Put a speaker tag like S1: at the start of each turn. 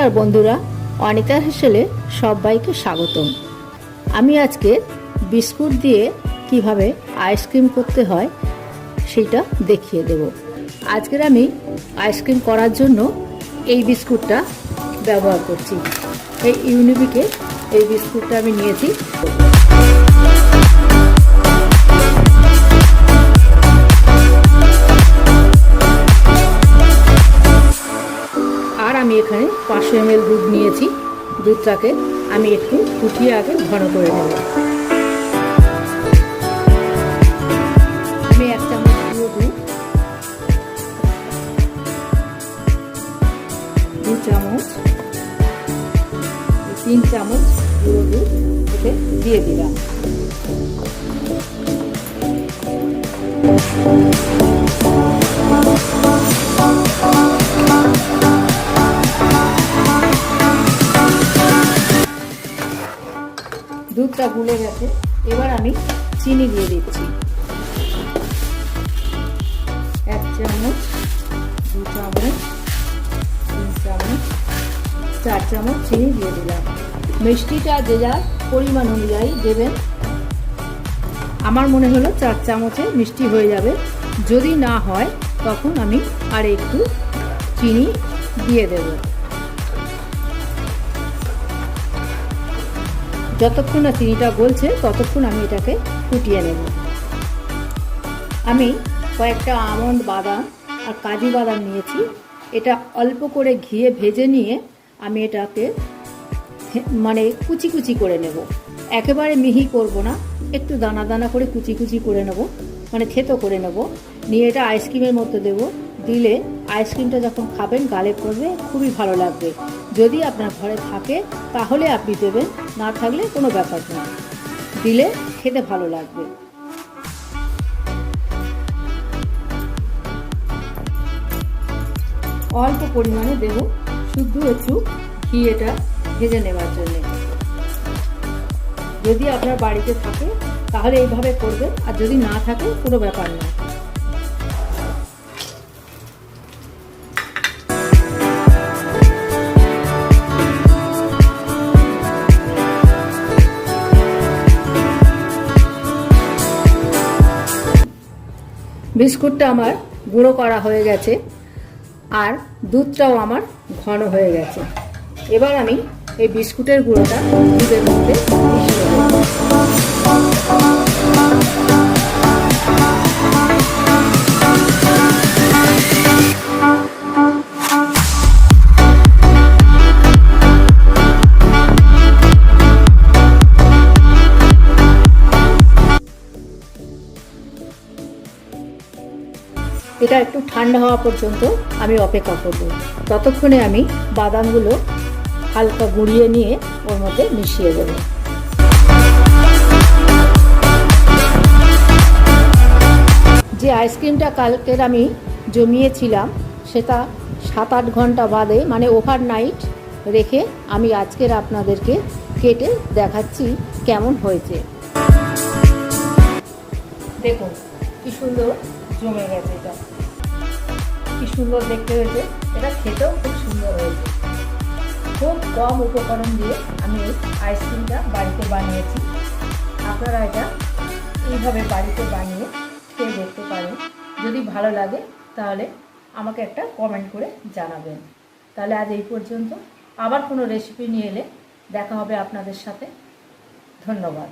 S1: নমস্কার বন্ধুরা, অনিতার হেসেলে সবাইকে স্বাগতম। আমি আজকে বিস্কুট দিয়ে কিভাবে আইসক্রিম করতে হয় সেটা দেখিয়ে দেব। আজকের আমি আইসক্রিম করার জন্য এই বিস্কুটটা ব্যবহার করছি। এই ইউনিবিকের এই বিস্কুটটা আমি নিয়েছি। আর আমি এখানে 500 ml দুধ নিয়েছি। দুধটাকে আমি একটু ফুটিয়ে আগে ঘন করে নেব। আমি 1 চামচ গুঁড়ো দুধ, 2 চামচ, 3 চামচ গুঁড়ো দুধ এতে দিয়ে দিলাম। দুধটা গুলে গেছে, এবার আমি চিনি দিয়ে দিচ্ছি। 1 চামচ, 2 চামচ, 3 চামচ, 4 চামচ চিনি দিয়ে দিলাম। মিষ্টিটা যে যার পরিমাণ অনুযায়ী দেবেন। আমার মনে হলো 4 চামচে মিষ্টি হয়ে যাবে। যদি না হয় তখন আমি আর একটু চিনি দিয়ে দেব। যতক্ষণ না চিনিটা গলছে ততক্ষণ আমি এটাকে ফুটিয়ে নেব। আমি কয়েকটা আমন্ড বাদাম আর কাজু বাদাম নিয়েছি। এটা অল্প করে ঘিয়ে ভেজে নিয়ে আমি এটাকে মানে কুচি কুচি করে নেব। একেবারে মিহি করব না, একটু দানা দানা করে কুচি কুচি করে নেব, মানে থেতো করে নেব। নিয়ে এটা আইসক্রিমের মধ্যে দেব। দিলে আইসক্রিমটা যখন খাবেন গালে পড়বে, খুবই ভালো লাগবে। যদি আপনার ঘরে থাকে তাহলে আপনি দেবেন, না থাকলে কোনো ব্যাপার না, দিলে খেতে ভালো লাগবে। অল্প পরিমাণে দেব, শুধু একটু ঘি এটা ভেজে নেওয়ার জন্য। যদি আপনার বাড়িতে থাকে তাহলে এইভাবে করবেন, আর যদি না থাকে কোনো ব্যাপার না। বিস্কুটটা আমার গুঁড়ো করা হয়ে গেছে, আর দুধটাও আমার ঘন হয়ে গেছে। এবার আমি এই বিস্কুটের গুঁড়োটা দুধের মধ্যে মিশিয়ে দেব। এটা একটু ঠান্ডা হওয়া পর্যন্ত আমি অপেক্ষা করব। ততক্ষণে আমি বাদামগুলো হালকা গুঁড়িয়ে নিয়ে ওর মধ্যে মিশিয়ে দেব। যে আইসক্রিমটা কালকের আমি জমিয়েছিলাম সেটা 7-8 ঘন্টা বাদে, মানে ওভারনাইট রেখে আমি আজকের আপনাদেরকে কেটে দেখাচ্ছি কেমন হয়েছে। দেখুন কি সুন্দর জমে গেছে, এটা কি সুন্দর দেখতে হয়েছে। এটা খেতেও খুব সুন্দর হয়েছে। খুব কম উপকরণ দিয়ে আমি এই আইসক্রিমটা বাড়িতে বানিয়েছি। আপনারা এটা এইভাবে বাড়িতে বানিয়ে খেয়ে দেখতে পারেন। যদি ভালো লাগে তাহলে আমাকে একটা কমেন্ট করে জানাবেন। তাহলে আজ এই পর্যন্ত। আবার কোনো রেসিপি নিয়ে এলে দেখা হবে আপনাদের সাথে। ধন্যবাদ।